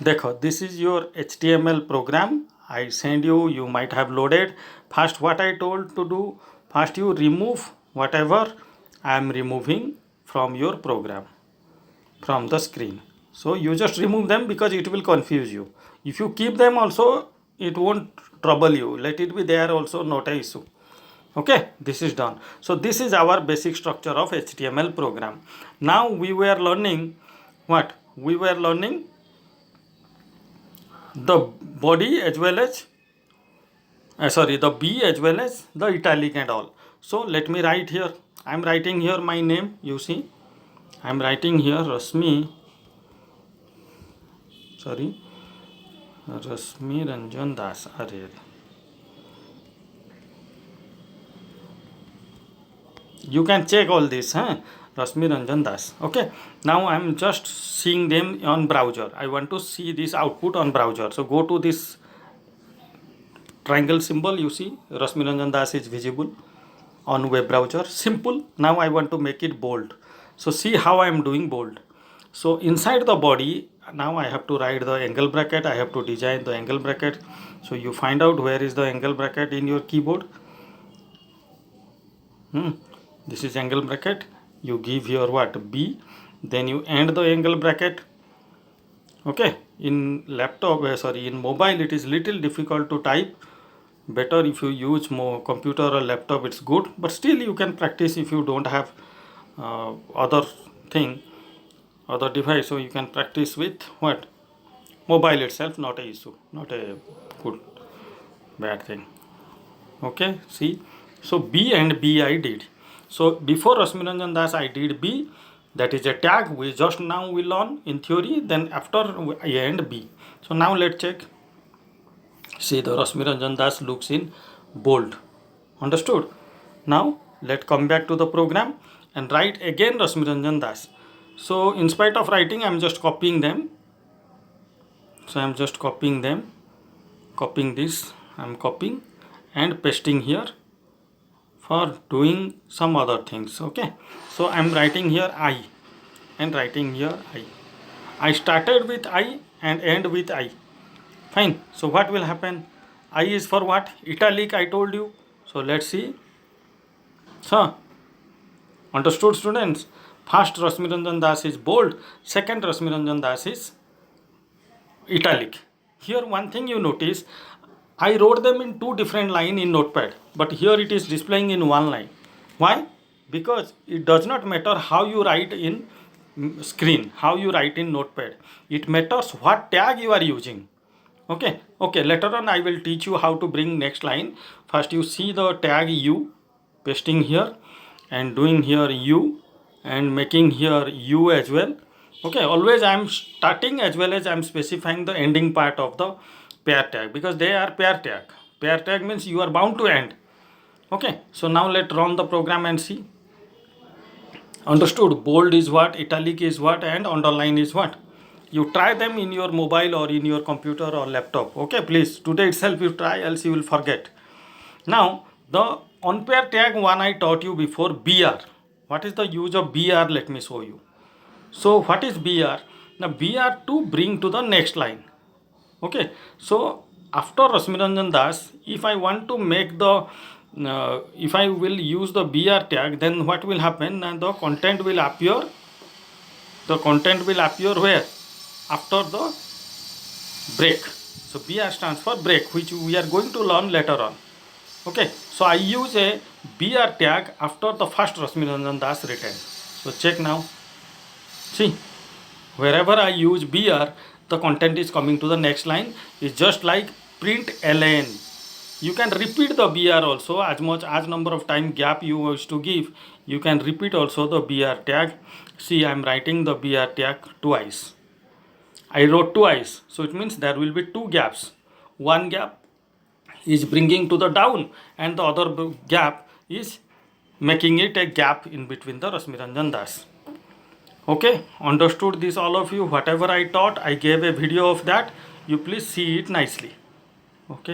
देखो, this is your HTML program I send you. You might have loaded. First, what I told to do, first you remove whatever I am removing from your program, from the screen. So you just remove them because it will confuse you. If you keep them also, it won't trouble you. Let it be there also, not a issue. Okay, this is done. So this is our basic structure of HTML program. Now we were learning what? We were learning the body as well as the B as well as the italic and all. So let me write here. I am writing here my name. You see, I am writing here Rasmi Ranjan Das. You can check all this, huh? Rasmi Ranjan Das. Okay. Now I am just seeing them on browser. I want to see this output on browser. So go to this triangle symbol. You see Rasmi Ranjan Das is visible on web browser. Simple. Now I want to make it bold. So see how I am doing bold. So inside the body, now I have to write the angle bracket. I have to design the angle bracket. So you find out where is the angle bracket in your keyboard. This is angle bracket. You give here what? B. Then you end the angle bracket. Okay. In laptop, in mobile, it is little difficult to type. Better if you use more computer or laptop, it's good. But still you can practice if you don't have other device. So you can practice with what? Mobile itself, not a issue, not a good bad thing. Okay, see. So B and B I did. So before Rasmi Ranjan Das I did B. That is a tag we just now we learn in theory. Then after I end B. So now let's check. See, the Rasmi Ranjan Das looks in bold. Understood? Now let's come back to the program and write again Rasmi Ranjan Das. So in spite of writing, I am just copying them. So I am just copying them. Copying this. I am copying and pasting here for doing some other things. Okay. So I am writing here I and writing here I. I started with I and end with I. Fine. So what will happen? I is for what? Italic, I told you. So let's see. So, understood, students? First Rasmi Ranjan Das is bold. Second Rasmi Ranjan Das is italic. Here one thing you notice, I wrote them in two different lines in Notepad. But here it is displaying in one line. Why? Because it does not matter how you write in screen, how you write in Notepad. It matters what tag you are using. Okay, later on I will teach you how to bring next line. First you see the tag U, pasting here and doing here U and making here U as well. Okay, always I am starting as well as I am specifying the ending part of the pair tag because they are pair tag. Pair tag means you are bound to end. Okay, so now let's run the program and see. Understood? Bold is what, italic is what, and underline is what. You try them in your mobile or in your computer or laptop. Okay, please. Today itself you try, else you will forget. Now, the on-pair tag one I taught you before, BR. What is the use of BR? Let me show you. So, what is BR? Now, BR to bring to the next line. Okay. So, after Rasmi Ranjan Das, if I want to make the, if I will use the BR tag, then what will happen? And the content will appear. The content will appear where? After the break. So BR stands for break, which we are going to learn later on. Okay, so I use a BR tag after the first Rasmi Ranjan Das written. So check now. See, wherever I use BR, the content is coming to the next line. It's just like print ln. You can repeat the BR also as number of time gap you wish to give. You can repeat also the BR tag. See, I am writing the BR tag twice. I wrote twice, so it means there will be two gaps. One gap is bringing to the down and the other gap is making it a gap in between the Rasmi Ranjan Das. Okay, understood this all of you? Whatever I taught, I gave a video of that. You please see it nicely. Okay.